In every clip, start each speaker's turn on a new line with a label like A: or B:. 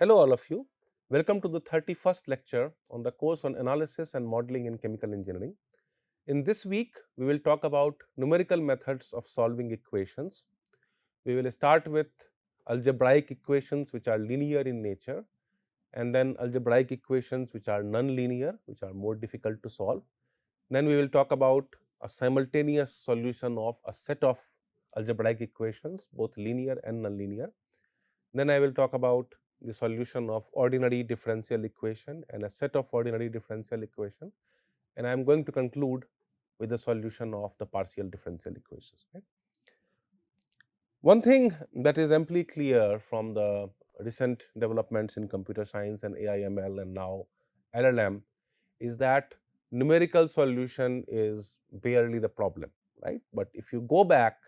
A: Hello all of you. Welcome to the 31st lecture on the course on analysis and modeling in chemical engineering. In this week, we will talk about numerical methods of solving equations. We will start with algebraic equations which are linear in nature, and then algebraic equations which are nonlinear, which are more difficult to solve. Then we will talk about a simultaneous solution of a set of algebraic equations, both linear and nonlinear. Then I will talk about the solution of ordinary differential equation and a set of ordinary differential equation, and I am going to conclude with the solution of the partial differential equations. Right? One thing that is amply clear from the recent developments in computer science and AI/ML and now LLM is that numerical solution is barely the problem, right? But if you go back,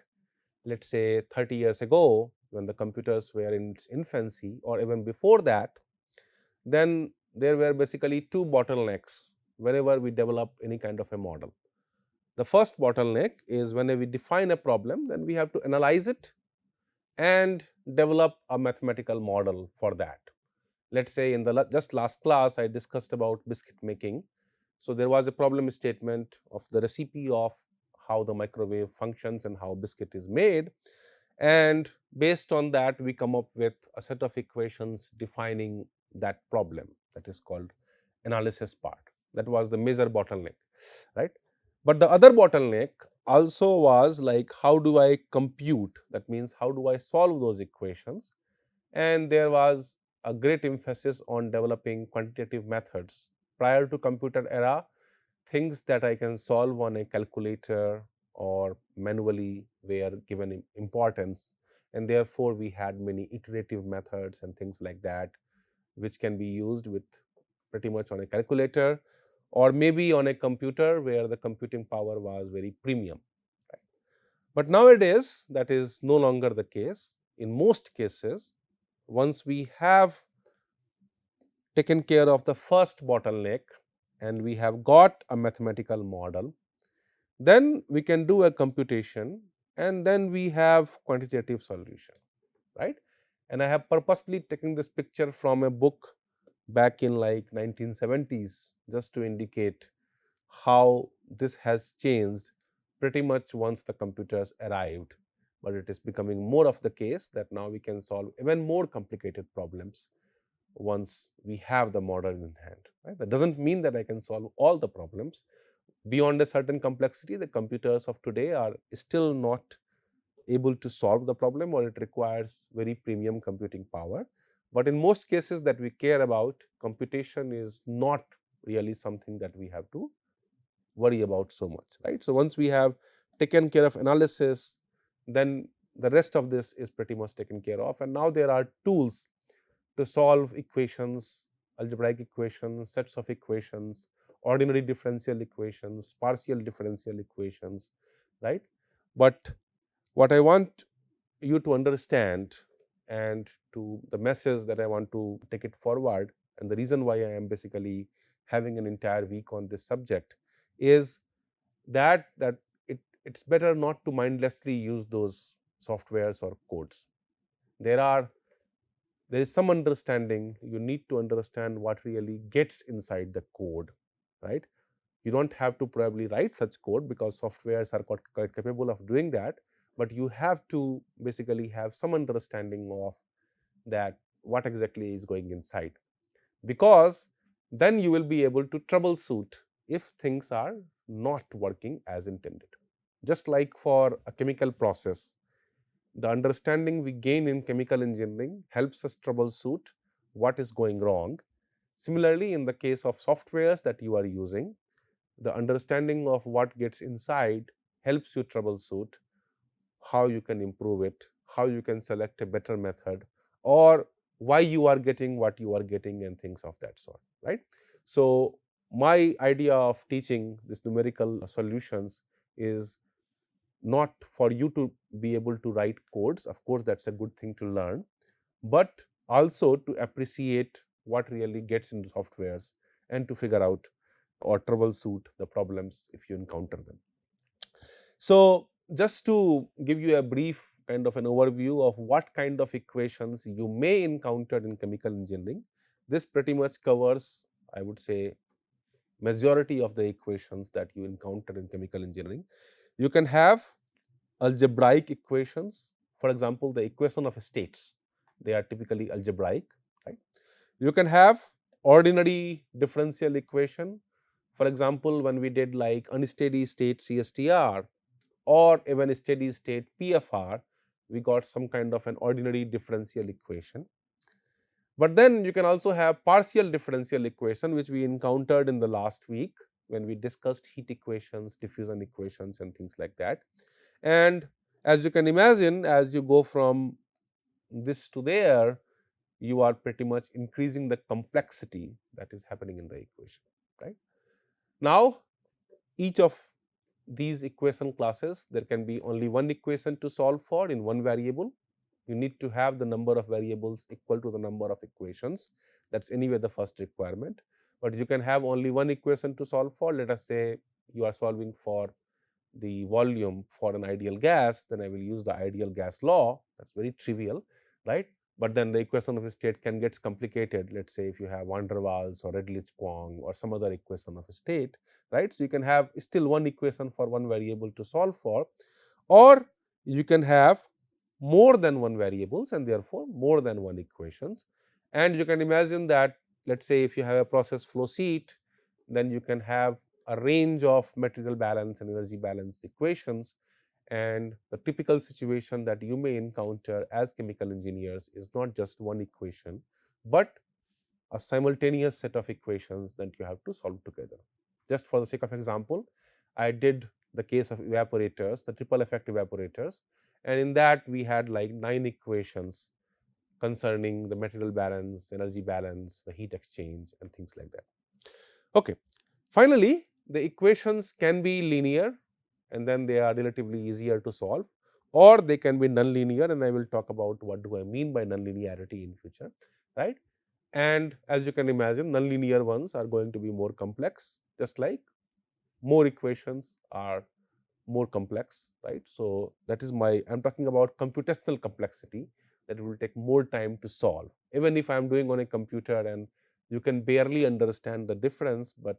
A: let's say 30 years ago, when the computers were in its infancy, or even before that, then there were basically two bottlenecks whenever we develop any kind of a model. The first bottleneck is when we define a problem, then we have to analyze it and develop a mathematical model for that. Let's say in the just last class, I discussed about biscuit making. So there was a problem statement of the recipe of how the microwave functions and how biscuit is made. And based on that, we come up with a set of equations defining that problem, that is called analysis part. That was the major bottleneck, right? But the other bottleneck also was like, how do I compute? That means, how do I solve those equations? And there was a great emphasis on developing quantitative methods. Prior to computer era, things that I can solve on a calculator or manually were given importance, and therefore we had many iterative methods and things like that, which can be used with pretty much on a calculator or maybe on a computer where the computing power was very premium. Right? But nowadays, that is no longer the case. In most cases, once we have taken care of the first bottleneck and we have got a mathematical model, then we can do a computation and then we have quantitative solution, right? And I have purposely taken this picture from a book back in like 1970s just to indicate how this has changed pretty much once the computers arrived. But it is becoming more of the case that now we can solve even more complicated problems once we have the model in hand. Right? That doesn't mean that I can solve all the problems. Beyond a certain complexity, the computers of today are still not able to solve the problem, or it requires very premium computing power. But in most cases that we care about, computation is not really something that we have to worry about so much, right? So once we have taken care of analysis, then the rest of this is pretty much taken care of. And now there are tools to solve equations, algebraic equations, sets of equations, ordinary differential equations, partial differential equations, right? But what I want you to understand, and to the message that I want to take it forward, and the reason why I am basically having an entire week on this subject, is that it's better not to mindlessly use those softwares or codes. There is some understanding. You need to understand what really gets inside the code, right? You don't have to probably write such code because softwares are quite capable of doing that, but you have to basically have some understanding of that, what exactly is going inside, because then you will be able to troubleshoot if things are not working as intended. Just like for a chemical process, the understanding we gain in chemical engineering helps us troubleshoot what is going wrong. Similarly, in the case of softwares that you are using, the understanding of what gets inside helps you troubleshoot how you can improve it, how you can select a better method, or why you are getting what you are getting, and things of that sort, right? So my idea of teaching this numerical solutions is not for you to be able to write codes. Of course, that's a good thing to learn, but also to appreciate what really gets into softwares and to figure out or troubleshoot the problems if you encounter them. So just to give you a brief kind of an overview of what kind of equations you may encounter in chemical engineering. This pretty much covers, I would say, majority of the equations that you encounter in chemical engineering. You can have algebraic equations, for example, the equation of states, they are typically algebraic, right? You can have ordinary differential equation, for example, when we did like unsteady state CSTR or even steady state PFR, we got some kind of an ordinary differential equation. But then you can also have partial differential equation, which we encountered in the last week when we discussed heat equations, diffusion equations and things like that. And as you can imagine, as you go from this to there, you are pretty much increasing the complexity that is happening in the equation, right? Now, each of these equation classes, there can be only one equation to solve for in one variable. You need to have the number of variables equal to the number of equations. That's anyway the first requirement. But you can have only one equation to solve for. Let us say you are solving for the volume for an ideal gas, then I will use the ideal gas law. That's very trivial, right? But then the equation of a state can get complicated. Let's say if you have van der Waals or Redlich-Kwong or some other equation of a state, right? So you can have still one equation for one variable to solve for, or you can have more than one variables and therefore more than one equations. And you can imagine that, let's say if you have a process flow sheet, then you can have a range of material balance and energy balance equations. And the typical situation that you may encounter as chemical engineers is not just one equation, but a simultaneous set of equations that you have to solve together. Just for the sake of example, I did the case of evaporators, the triple effect evaporators, and in that we had like 9 equations concerning the material balance, energy balance, the heat exchange and things like that. Okay. Finally, the equations can be linear and then they are relatively easier to solve, or they can be nonlinear, and I will talk about what do I mean by nonlinearity in future, right? And as you can imagine, nonlinear ones are going to be more complex, just like more equations are more complex, right? So that is I'm talking about computational complexity, that it will take more time to solve. Even if I'm doing on a computer and you can barely understand the difference, but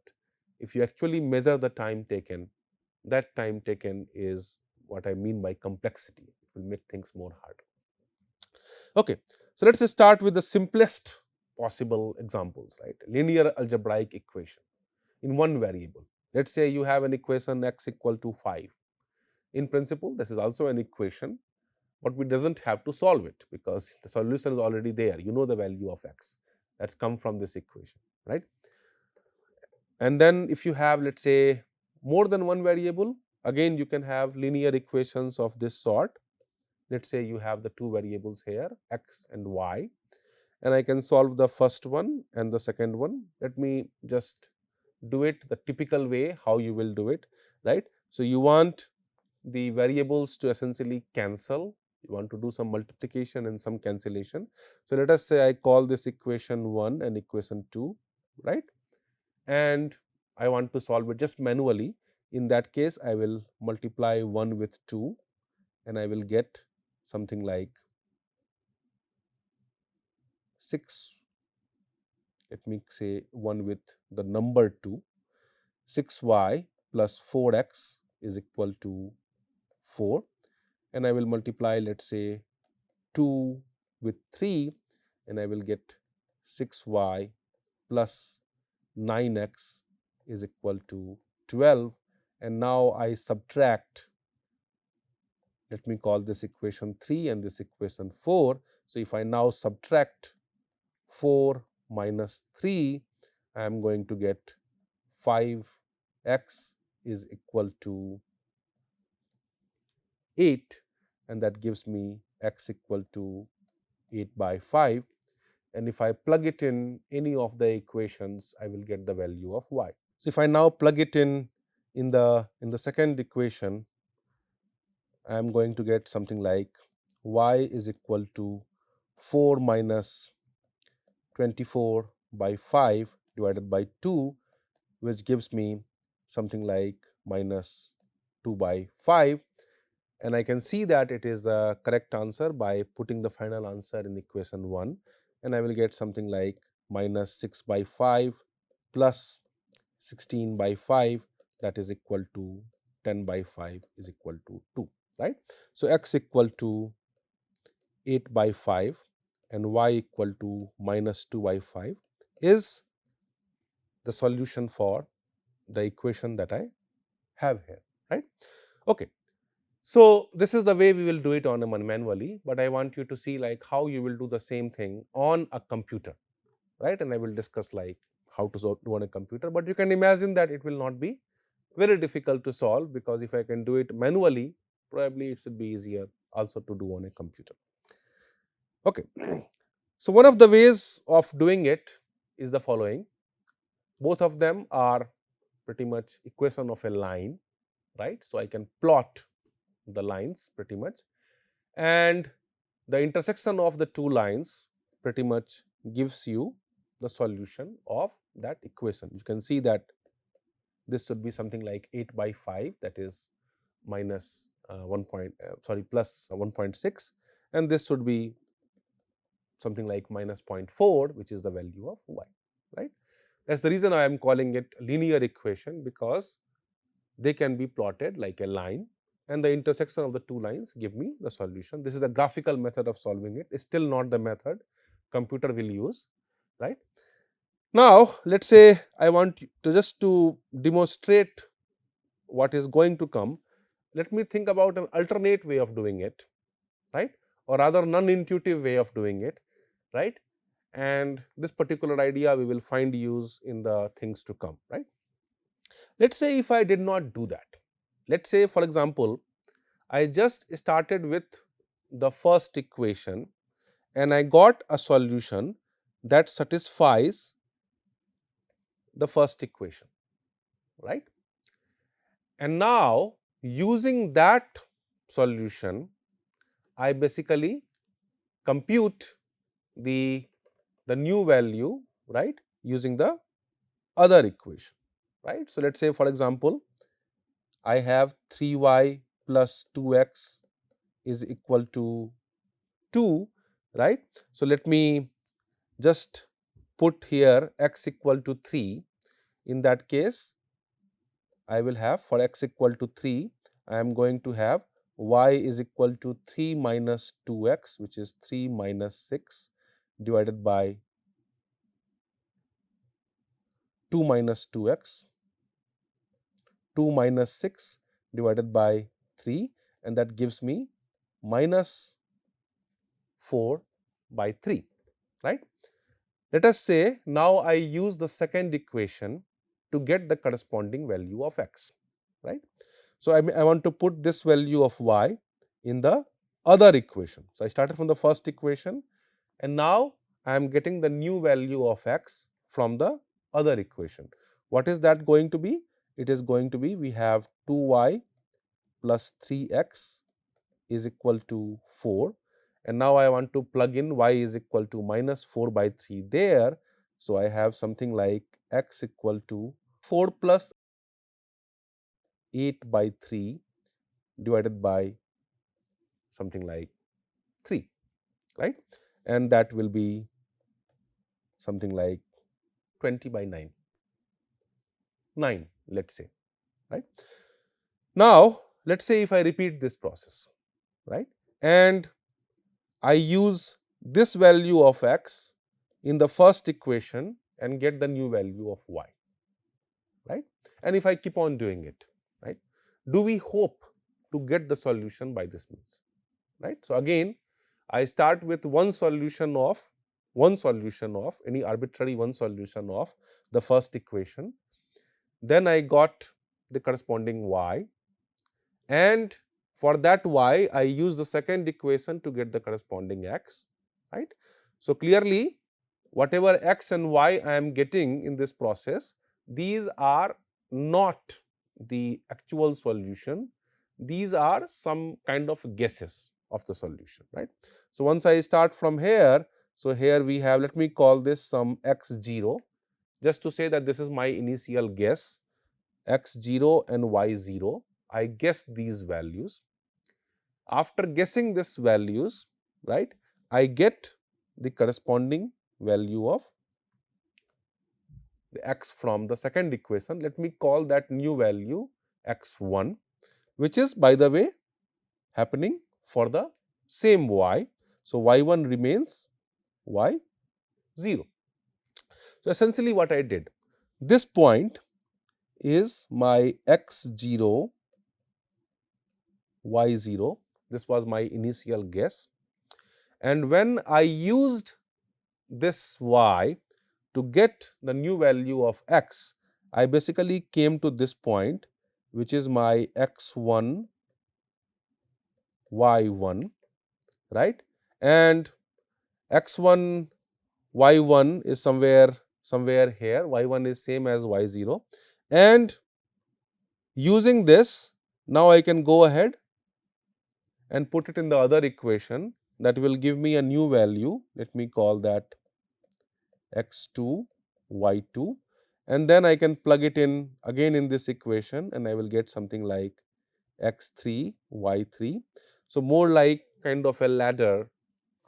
A: if you actually measure the time taken, that time taken is what I mean by complexity. It will make things more hard. Okay, so let's start with the simplest possible examples, right? Linear algebraic equation in one variable. Let's say you have an equation x equal to 5. In principle, this is also an equation, but we doesn't have to solve it because the solution is already there. You know the value of x that's come from this equation, right? And then if you have, let's say, more than one variable, again you can have linear equations of this sort. Let's say you have the two variables here, x and y, and I can solve the first one and the second one. Let me just do it the typical way, how you will do it, right? So you want the variables to essentially cancel. You want to do some multiplication and some cancellation. So let us say I call this equation 1 and equation 2, right? And I want to solve it just manually. In that case, I will multiply 1 with 2 and I will get something like 6. Let me say 1 with the number 2. 6y plus 4x is equal to 4. And I will multiply, let's say, 2 with 3 and I will get 6y plus 9x is equal to 12. And now I subtract, let me call this equation 3 and this equation 4. So if I now subtract 4 minus 3, I am going to get 5x is equal to 8, and that gives me x equal to 8 by 5. And if I plug it in any of the equations, I will get the value of y. So if I now plug it in the second equation, I am going to get something like y is equal to 4 minus 24 by 5 divided by 2, which gives me something like minus 2 by 5. and I can see that it is the correct answer by putting the final answer in equation 1, and I will get something like minus 6 by 5 plus 16 by 5, that is equal to 10 by 5 is equal to 2, right. So x equal to 8 by 5 and y equal to minus 2 by 5 is the solution for the equation that I have here, right. Okay. So this is the way we will do it on a manually, but I want you to see like how you will do the same thing on a computer, right, and I will discuss like how to do on a computer, but you can imagine that it will not be very difficult to solve, because if I can do it manually, probably it should be easier also to do on a computer. Okay. So one of the ways of doing it is the following. Both of them are pretty much equation of a line, right. So I can plot the lines pretty much, and the intersection of the two lines pretty much gives you the solution of that equation. You can see that this should be something like 8 by 5, that is minus plus 1.6, and this should be something like minus 0.4, which is the value of y, right. That's the reason I am calling it linear equation, because they can be plotted like a line, and the intersection of the two lines give me the solution. This is the graphical method of solving it. It's still not the method computer will use, right. Now let's say I want to just to demonstrate what is going to come. Let me think about an alternate way of doing it, right, or rather non-intuitive way of doing it, right, and this particular idea we will find use in the things to come, right. Let's say if I did not do that. Let's say, for example, I just started with the first equation and I got a solution that satisfies the first equation, right. And now using that solution, I basically compute the new value, right, using the other equation, right. So let's say, for example, I have 3y plus 2x is equal to 2, right. So let me just put here x equal to 3. In that case, I will have, for x equal to 3, I am going to have y is equal to 3 minus 2x, which is 3 minus 6 divided by 2 minus 2x, 2 minus 6 divided by 3, and that gives me minus 4 by 3, right. Let us say now I use the second equation to get the corresponding value of x, right. So I want to put this value of y in the other equation. So I started from the first equation, and now I am getting the new value of x from the other equation. What is that going to be? It is going to be, we have 2y plus 3x is equal to 4, and now I want to plug in y is equal to minus 4 by 3 there. So I have something like x equal to 4 plus 8 by 3 divided by something like 3, right, and that will be something like 20 by 9, let's say, right. Now let's say if I repeat this process, right, and I use this value of x in the first equation and get the new value of y, right, and if I keep on doing it, right, do we hope to get the solution by this means, right. So again, I start with one solution of any arbitrary one solution of the first equation, then I got the corresponding y, and for that y I use the second equation to get the corresponding x, right. So clearly whatever x and y I am getting in this process, these are not the actual solution, these are some kind of guesses of the solution, right. So once I start from here, so here we have, let me call this some x0, just to say that this is my initial guess, x0 and y0, I guess these values, After guessing this values, right, I get the corresponding value of the x from the second equation. Let me call that new value x1, which is, by the way, happening for the same y. So, y1 remains y0. So, essentially what I did, this point is my x0, y0. This was my initial guess. And when I used this y to get the new value of x, I basically came to this point, which is my x1, y1, right? And x1, y1 is somewhere here. Y1 is same as y0. And using this, now I can go ahead and put it in the other equation that will give me a new value. Let me call that x2, y2, and then I can plug it in again in this equation and I will get something like x3, y3. So, more like kind of a ladder.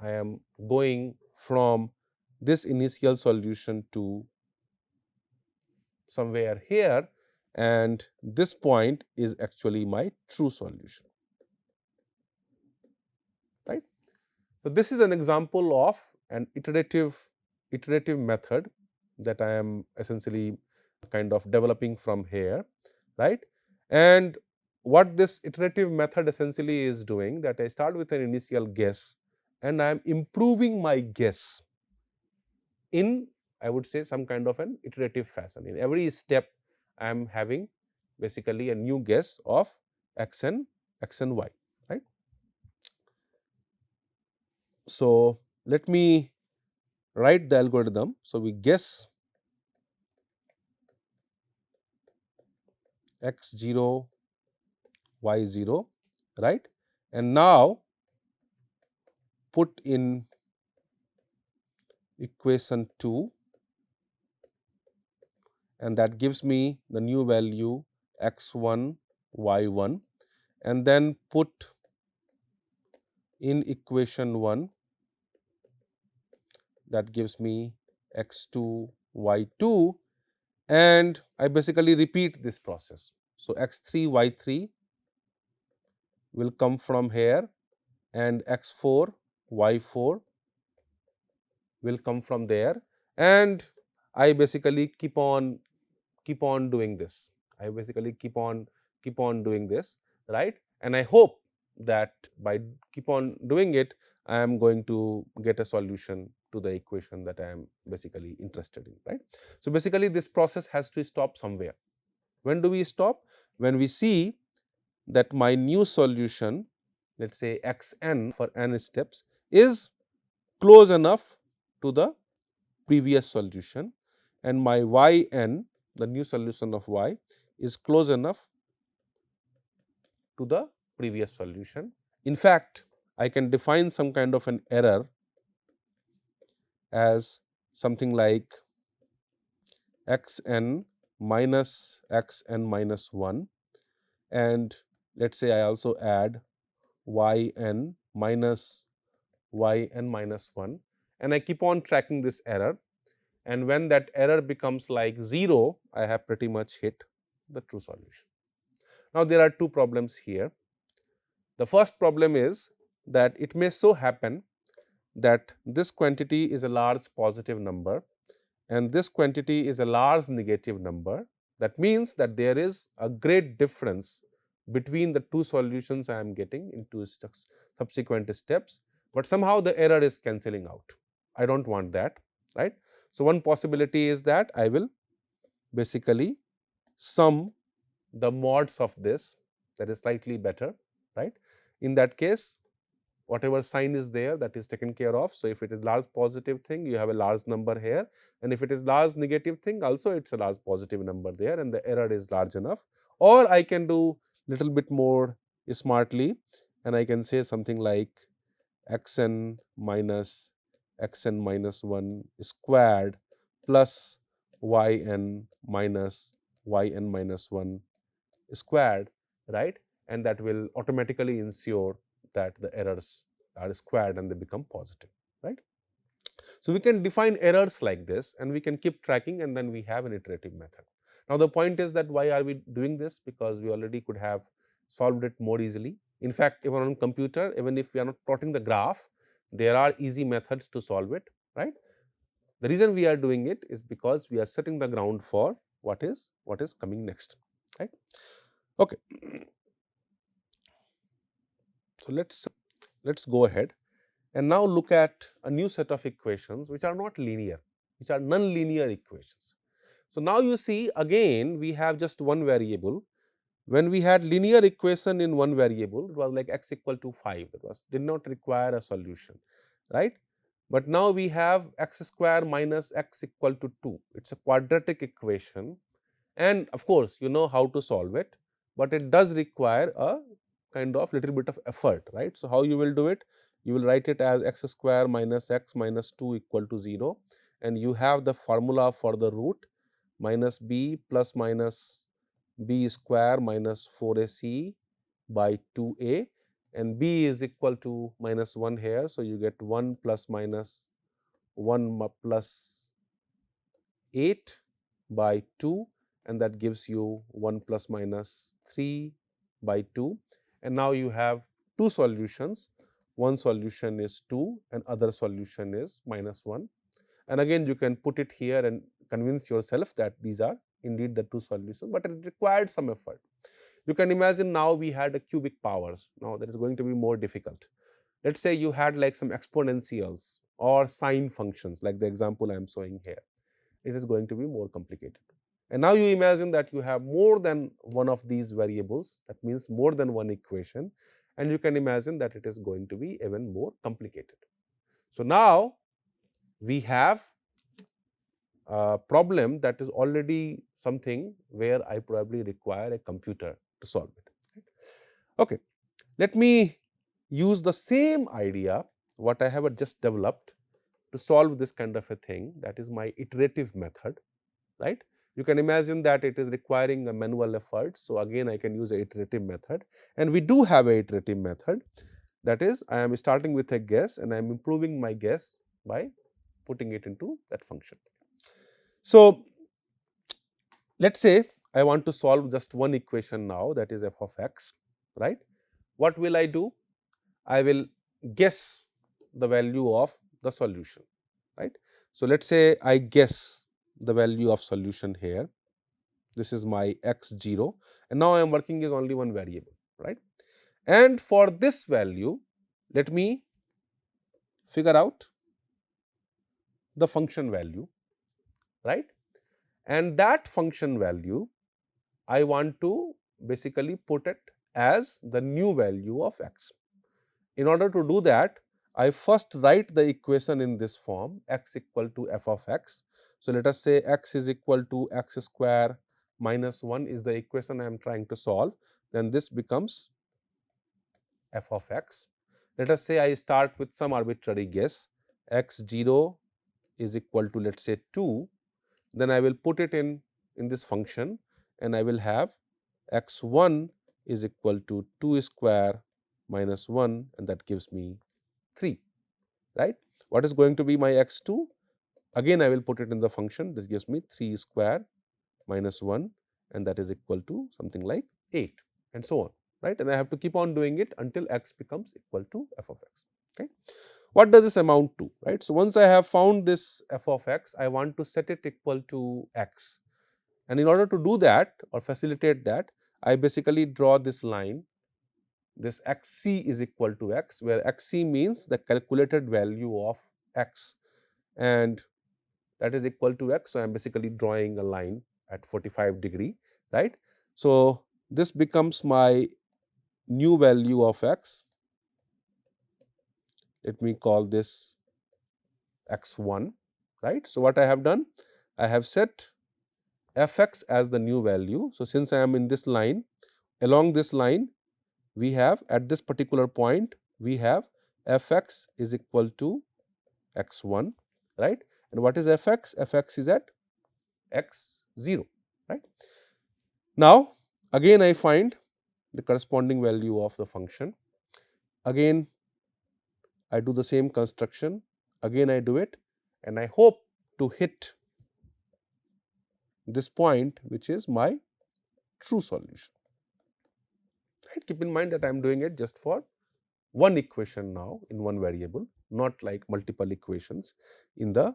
A: I am going from this initial solution to somewhere here, and this point is actually my true solution, right. So, this is an example of an iterative method that I am essentially kind of developing from here, right. And what this iterative method essentially is doing, that I start with an initial guess and I am improving my guess in, I would say, some kind of an iterative fashion. In every step I am having basically a new guess of x and y, right. So, let me write the algorithm. So, we guess x0, y0, right, and now put in equation 2, and that gives me the new value x1, y1, and then put in equation 1, that gives me x2, y2, and I basically repeat this process. So, x3, y3 will come from here, and x4, y4 will come from there, and I basically keep on doing this. I basically keep on doing this, right. And I hope that by keep on doing it, I am going to get a solution to the equation that I am basically interested in, right. So, basically this process has to stop somewhere. When do we stop? When we see that my new solution, let us say xn for n steps, is close enough to the previous solution, and my yn, the new solution of y, is close enough to the previous solution. In fact, I can define some kind of an error as something like xn minus xn minus 1, and let us say I also add yn minus 1, and I keep on tracking this error, and when that error becomes like 0, I have pretty much hit the true solution. Now, there are two problems here. The first problem is that it may so happen that this quantity is a large positive number and this quantity is a large negative number. That means that there is a great difference between the two solutions I am getting in two subsequent steps, but somehow the error is cancelling out. I do not want that, right. So, one possibility is that I will basically sum the mods of this, that is slightly better, right. In that case, whatever sign is there, that is taken care of. So, if it is large positive thing, you have a large number here, and if it is large negative thing, also it is a large positive number there, and the error is large enough. Or I can do little bit more smartly, and I can say something like xn minus 1 squared plus yn minus 1 squared, right, and that will automatically ensure that the errors are squared and they become positive, right. So we can define errors like this and we can keep tracking, and then we have an iterative method. Now the point is that why are we doing this? Because we already could have solved it more easily. In fact, even on computer, even if we are not plotting the graph, there are easy methods to solve it, right. The reason we are doing it is because we are setting the ground for what is coming next, right. Okay. So let's go ahead and now look at a new set of equations which are not linear, which are nonlinear equations. So now you see, again we have just one variable. When we had linear equation in one variable, it was like x equal to 5, that did not require a solution, right. But now we have x square minus x equal to 2. It's a quadratic equation, and of course you know how to solve it, but it does require a kind of little bit of effort, right. So how you will do it? You will write it as x square minus x minus 2 equal to 0, and you have the formula for the root minus b plus minus b square minus 4ac by 2a, and b is equal to minus 1 here. So you get 1 plus minus 1 plus 8 by 2, and that gives you 1 plus minus 3 by 2, and now you have two solutions. One solution is 2 and other solution is minus 1, and again you can put it here and convince yourself that these are indeed the two solutions, but it required some effort. You can imagine now we had a cubic powers. Now that is going to be more difficult. Let's say you had like some exponentials or sine functions, like the example I am showing here. It is going to be more complicated. And now you imagine that you have more than one of these variables, that means more than one equation, and you can imagine that it is going to be even more complicated. So now we have a problem that is already something where I probably require a computer to solve it. Okay, let me use the same idea what I have just developed to solve this kind of a thing, that is my iterative method, right. You can imagine that it is requiring a manual effort. So again I can use a iterative method, and we do have a iterative method. That is, I am starting with a guess and I am improving my guess by putting it into that function. So let's say I want to solve just one equation now, that is f of x, right. What will I do? I will guess the value of the solution, right. So let's say I guess the value of solution here. This is my x0, and now I am working is only one variable, right. And for this value, let me figure out the function value, right. And that function value I want to basically put it as the new value of x. In order to do that, I first write the equation in this form, x equal to f of x. So let us say x is equal to x square minus 1 is the equation I am trying to solve. Then this becomes f of x. Let us say I start with some arbitrary guess, x0 is equal to, let's say, 2. Then I will put it in this function, and I will have x1 is equal to 2 square minus 1, and that gives me 3, right. What is going to be my x2? Again I will put it in the function. This gives me 3 square minus 1, and that is equal to something like 8, and so on, right. And I have to keep on doing it until x becomes equal to f of x. Okay. What does this amount to, right? So once I have found this f of x, I want to set it equal to x, and in order to do that or facilitate that, I basically draw this line. This xc is equal to x, where xc means the calculated value of x, and that is equal to x. So I am basically drawing a line at 45-degree, right. So this becomes my new value of x. Let me call this x1, right. So what I have done, I have set fx as the new value. So since I am in this line, along this line we have, at this particular point, we have fx is equal to x1, right. And what is fx? Fx is at x0, right. Now again I find the corresponding value of the function. Again I do the same construction, again I do it, and I hope to hit this point which is my true solution. Right? Keep in mind that I am doing it just for one equation now in one variable, not like multiple equations in the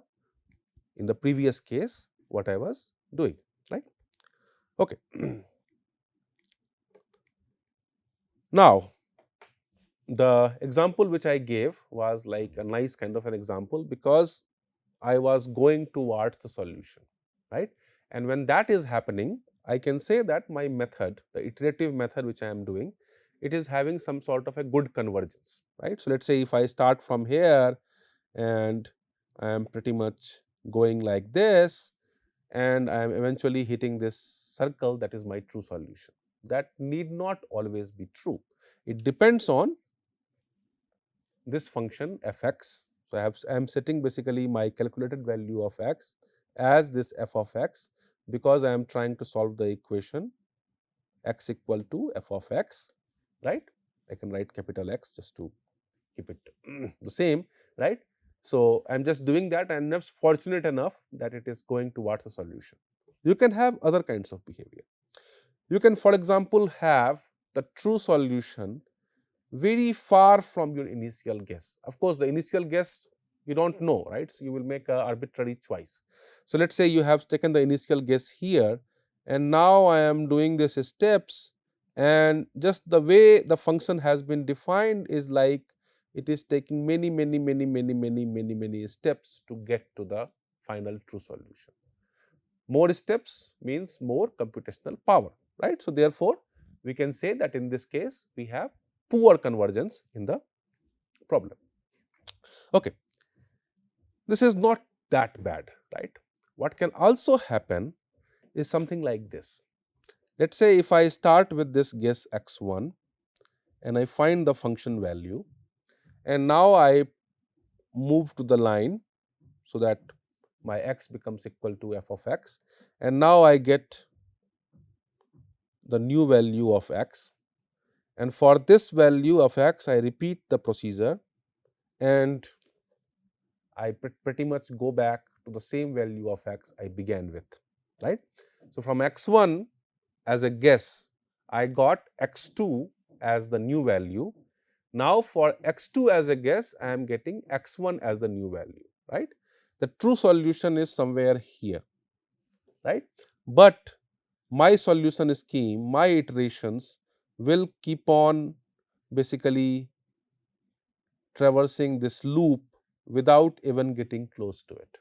A: previous case what I was doing, right. Okay. Now the example which I gave was like a nice kind of an example because I was going towards the solution, right. And when that is happening, I can say that my method, the iterative method which I am doing, it is having some sort of a good convergence, right. So let us say if I start from here and I am pretty much going like this and I am eventually hitting this circle, that is my true solution. That need not always be true. It depends on this function f x. So, I am setting basically my calculated value of x as this f of x because I am trying to solve the equation x equal to f of x, right. I can write capital X just to keep it the same, right. So, I am just doing that and I am fortunate enough that it is going towards a solution. You can have other kinds of behavior. You can, for example, have the true solution very far from your initial guess. Of course, the initial guess you do not know, right. So, you will make an arbitrary choice. So, let us say you have taken the initial guess here and now I am doing these steps, and just the way the function has been defined is like it is taking many steps to get to the final true solution. More steps means more computational power, right. So, therefore, we can say that in this case we have poor convergence in the problem. Okay. This is not that bad, right. What can also happen is something like this. Let us say if I start with this guess x1 and I find the function value, and now I move to the line so that my x becomes equal to f of x, and now I get the new value of x, and for this value of x I repeat the procedure and I pretty much go back to the same value of x I began with, right. So, from x1 as a guess I got x2 as the new value. Now, for x2 as a guess I am getting x1 as the new value, right. The true solution is somewhere here, right, but my solution scheme, my iterations will keep on basically traversing this loop without even getting close to it.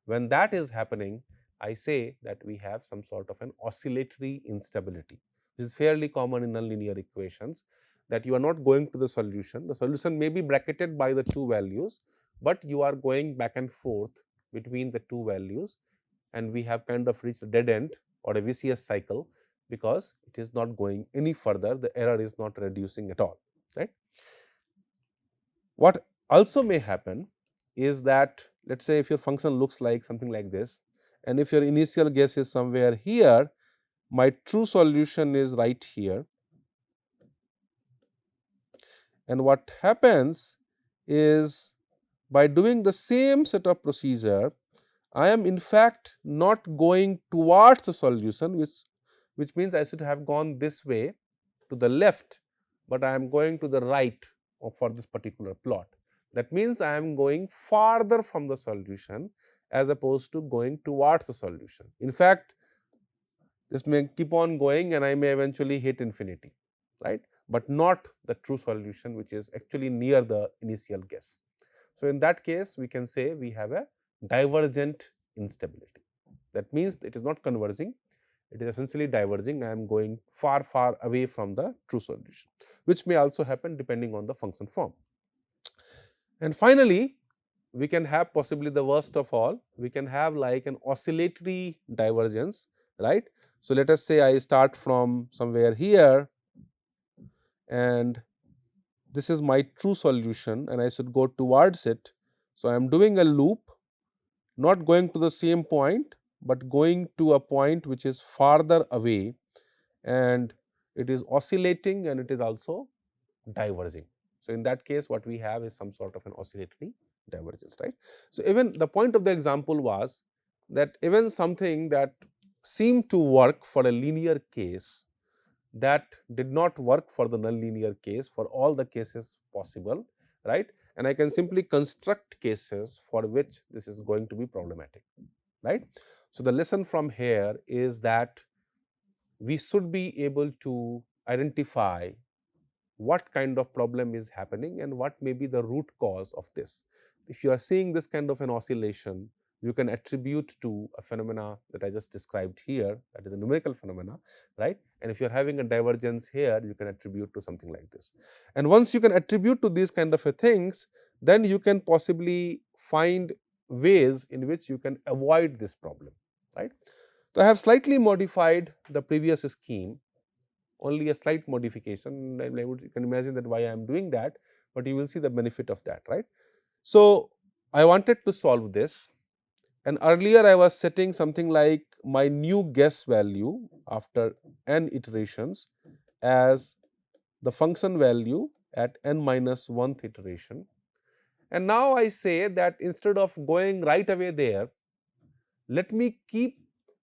A: When that is happening, I say that we have some sort of an oscillatory instability. This is fairly common in nonlinear equations, that you are not going to the solution. The solution may be bracketed by the two values, but you are going back and forth between the two values, and we have kind of reached a dead end or a vicious cycle because it is not going any further, the error is not reducing at all, right. What also may happen is that, let us say if your function looks like something like this, and if your initial guess is somewhere here, my true solution is right here, and what happens is by doing the same set of procedure, I am in fact not going towards the solution, which means I should have gone this way to the left, but I am going to the right for this particular plot. That means I am going farther from the solution as opposed to going towards the solution. In fact, this may keep on going and I may eventually hit infinity, right, but not the true solution which is actually near the initial guess. So, in that case we can say we have a divergent instability. That means it is not converging, it is essentially diverging. I am going far away from the true solution, which may also happen depending on the function form. And finally, we can have possibly the worst of all, we can have like an oscillatory divergence, right. So, let us say I start from somewhere here and this is my true solution and I should go towards it. So, I am doing a loop, not going to the same point, but going to a point which is farther away, and it is oscillating and it is also diverging. So in that case, what we have is some sort of an oscillatory divergence, right? So even the point of the example was that even something that seemed to work for a linear case, that did not work for the nonlinear case for all the cases possible, right? And I can simply construct cases for which this is going to be problematic, right? So the lesson from here is that we should be able to identify what kind of problem is happening and what may be the root cause of this. If you are seeing this kind of an oscillation, you can attribute to a phenomena that I just described here, that is a numerical phenomena, right? And if you are having a divergence here, you can attribute to something like this. And once you can attribute to these kind of things, then you can possibly find ways in which you can avoid this problem, right? So I have slightly modified the previous scheme, only a slight modification. You can imagine that why I am doing that, but you will see the benefit of that, right? So I wanted to solve this, and earlier I was setting something like my new guess value after n iterations as the function value at n minus 1th iteration. And now I say that instead of going right away there, let me keep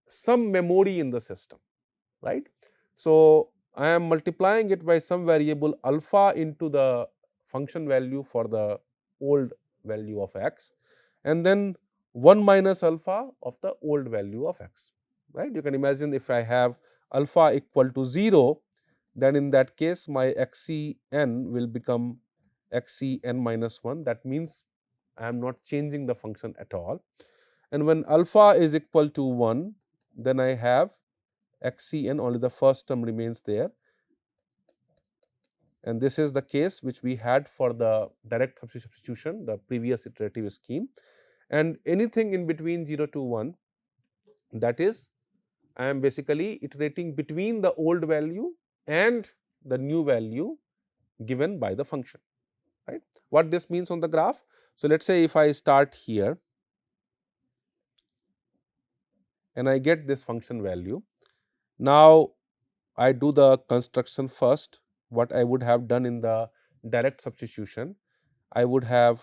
A: some memory in the system, right? So I am multiplying it by some variable alpha into the function value for the old value of x, and then 1 minus alpha of the old value of x, right? You can imagine if I have alpha equal to 0, then in that case my xcn will become xcn minus 1. That means I am not changing the function at all. And when alpha is equal to 1, then I have xcn, only the first term remains there, and this is the case which we had for the direct substitution, the previous iterative scheme. And anything in between 0 to 1, that is, I am basically iterating between the old value and the new value given by the function, right? What this means on the graph? So let us say if I start here and I get this function value, now I do the construction first. What I would have done in the direct substitution, I would have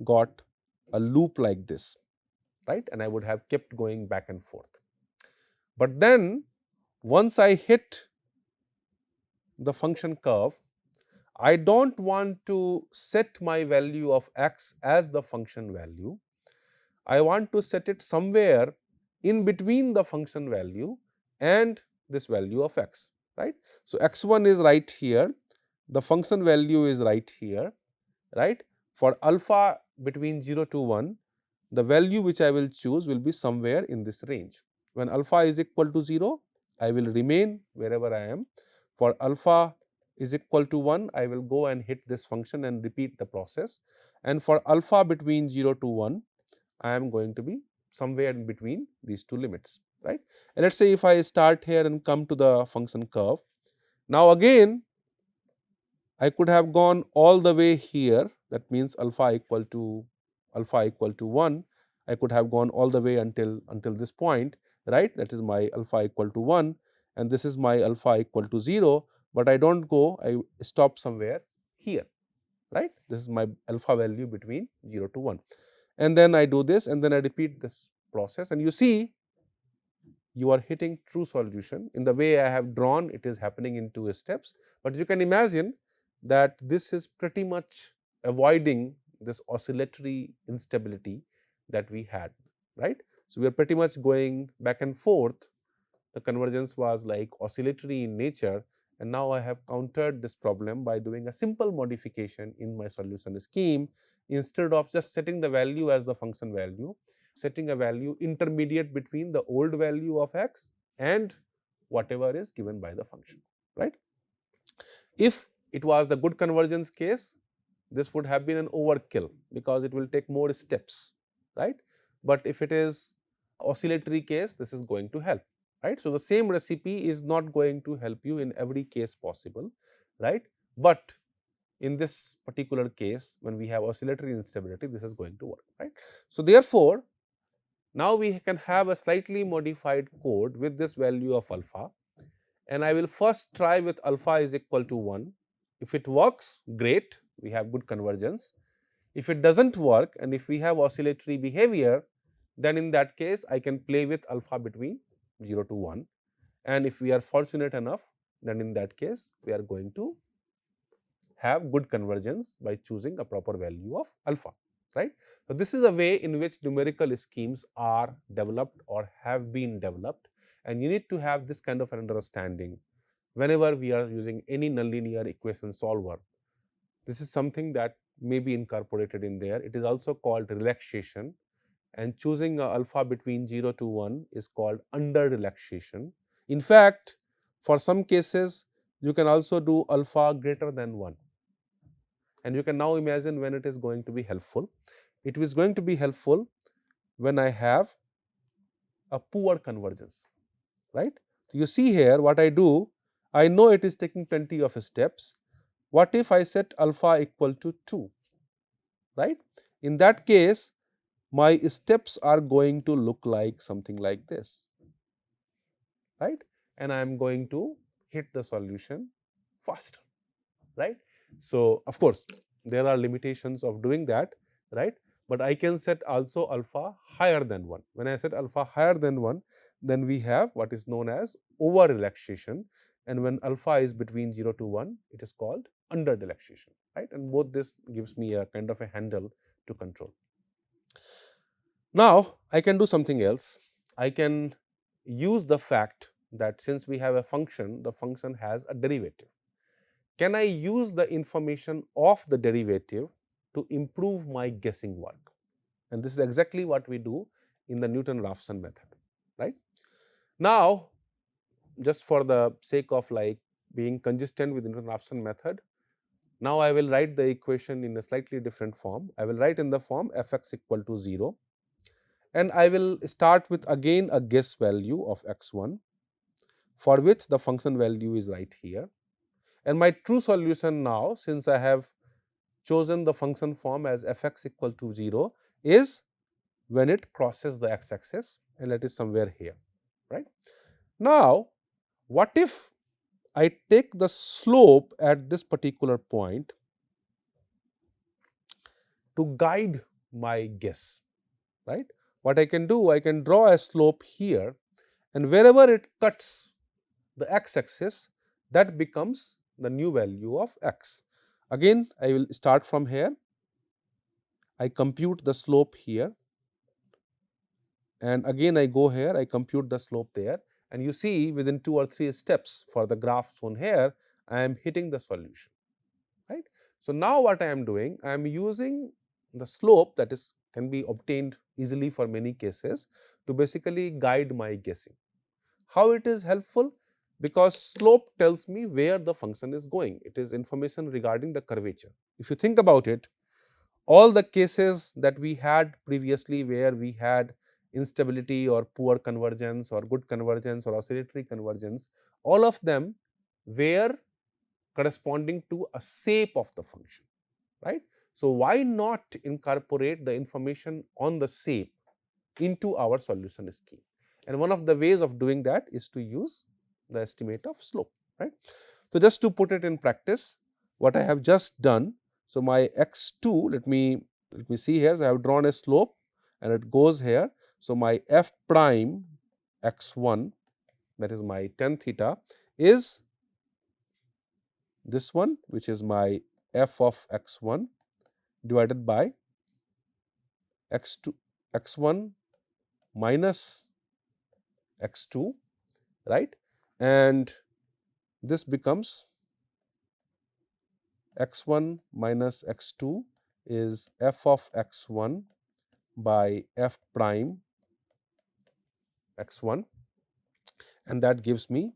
A: got a loop like this, right? And I would have kept going back and forth. But then once I hit the function curve, I don't want to set my value of x as the function value. I want to set it somewhere in between the function value and this value of x, right? So x1 is right here, the function value is right here, right? For alpha between 0 to 1, the value which I will choose will be somewhere in this range. When alpha is equal to 0, I will remain wherever I am. For alpha is equal to 1, I will go and hit this function and repeat the process. And for alpha between 0 to 1, I am going to be somewhere in between these two limits, right? And let us say if I start here and come to the function curve, now again I could have gone all the way here, that means alpha equal to 1, I could have gone all the way until this point, right? That is my alpha equal to 1, and this is my alpha equal to 0, but I don't go, I stop somewhere here, right? This is my alpha value between 0 to 1. And then I do this, and then I repeat this process, and you see you are hitting true solution. In the way I have drawn, it is happening in 2 steps, but you can imagine that this is pretty much avoiding this oscillatory instability that we had, right? So we are pretty much going back and forth. The convergence was like oscillatory in nature, and now I have countered this problem by doing a simple modification in my solution scheme. Instead of just setting the value as the function value, setting a value intermediate between the old value of x and whatever is given by the function, right? If it was the good convergence case, this would have been an overkill because it will take more steps, right? But if it is oscillatory case, this is going to help, right? So the same recipe is not going to help you in every case possible, right? But in this particular case, when we have oscillatory instability, this is going to work, right? So therefore, now we can have a slightly modified code with this value of alpha, and I will first try with alpha is equal to 1. If it works, great, we have good convergence. If it doesn't work and if we have oscillatory behavior, then in that case I can play with alpha between 0 to 1, and if we are fortunate enough, then in that case we are going to have good convergence by choosing a proper value of alpha, right. So, this is a way in which numerical schemes are developed or have been developed, and you need to have this kind of an understanding whenever we are using any nonlinear equation solver. This is something that may be incorporated in there. It is also called relaxation, and choosing a alpha between 0 to 1 is called under relaxation. In fact, for some cases you can also do alpha greater than 1, and you can now imagine when it is going to be helpful. It is going to be helpful when I have a poor convergence, right. So, you see here what I do, I know it is taking plenty of steps. What if I set alpha equal to 2, right? In that case, my steps are going to look like something like this, right? And I am going to hit the solution faster, right? So, of course, there are limitations of doing that, right? But I can set also alpha higher than 1. When I set alpha higher than 1, then we have what is known as over relaxation, and when alpha is between 0 to 1, it is called under relaxation, right? And both this gives me a kind of a handle to control. Now, I can do something else. I can use the fact that since we have a function, the function has a derivative. Can I use the information of the derivative to improve my guessing work? And this is exactly what we do in the Newton Raphson method, right? Now, just for the sake of like being consistent with the Newton Raphson method, now I will write the equation in a slightly different form. I will write in the form f(x) equal to 0, and I will start with again a guess value of x1, for which the function value is right here. And my true solution now, since I have chosen the function form as f(x) equal to 0, is when it crosses the x-axis, and that is somewhere here, right. Now, what if I take the slope at this particular point to guide my guess, right. What I can do, I can draw a slope here, and wherever it cuts the x-axis, that becomes the new value of x. Again, I will start from here. I compute the slope here, and again I go here, I compute the slope there, and you see within 2 or 3 steps for the graph shown here, I am hitting the solution, right. So, now what I am doing, I am using the slope that is can be obtained easily for many cases to basically guide my guessing. How it is helpful? Because slope tells me where the function is going. It is information regarding the curvature. If you think about it, all the cases that we had previously where we had instability or poor convergence or good convergence or oscillatory convergence, all of them were corresponding to a shape of the function, right. So, why not incorporate the information on the shape into our solution scheme? And one of the ways of doing that is to use the estimate of slope, right. So, just to put it in practice, what I have just done, so my x2, let me see here, so I have drawn a slope and it goes here. So, my f prime x1, that is my tan theta, is this one, which is my f of x1 divided by x1 minus x2, right, and this becomes x1 minus x2 is f of x1 by f prime x1, and that gives me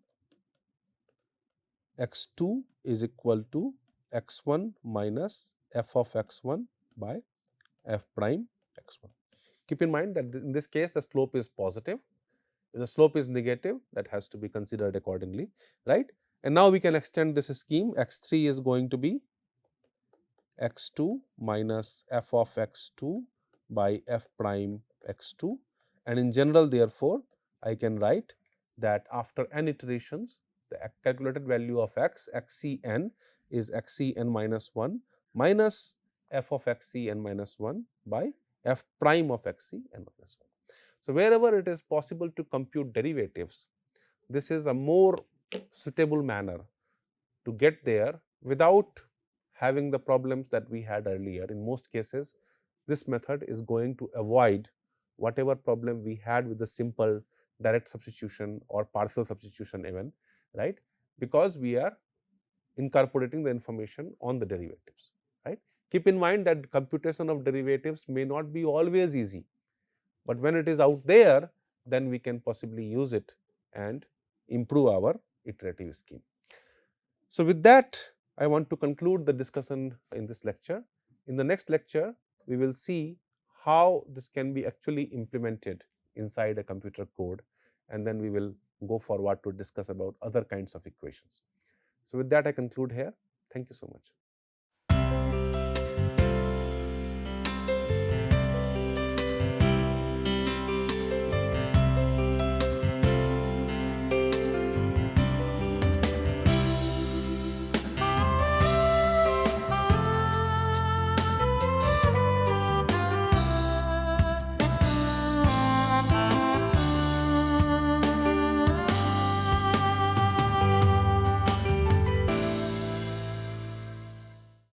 A: x2 is equal to x1 minus f of x1 by f prime x1. Keep in mind that in this case the slope is positive. If the slope is negative, that has to be considered accordingly, right. And now we can extend this scheme. X3 is going to be x2 minus f of x2 by f prime x2, and in general therefore I can write that after n iterations the calculated value of x, xcn, is xc n minus 1 minus f of xc n minus 1 by f prime of xc n minus 1. So, wherever it is possible to compute derivatives, this is a more suitable manner to get there without having the problems that we had earlier. In most cases, this method is going to avoid whatever problem we had with the simple direct substitution or partial substitution even, right, because we are incorporating the information on the derivatives, right. Keep in mind that computation of derivatives may not be always easy, but when it is out there, then we can possibly use it and improve our iterative scheme. So, with that, I want to conclude the discussion in this lecture. In the next lecture, we will see how this can be actually implemented inside a computer code, and then we will go forward to discuss about other kinds of equations. So, with that, I conclude here. Thank you so much.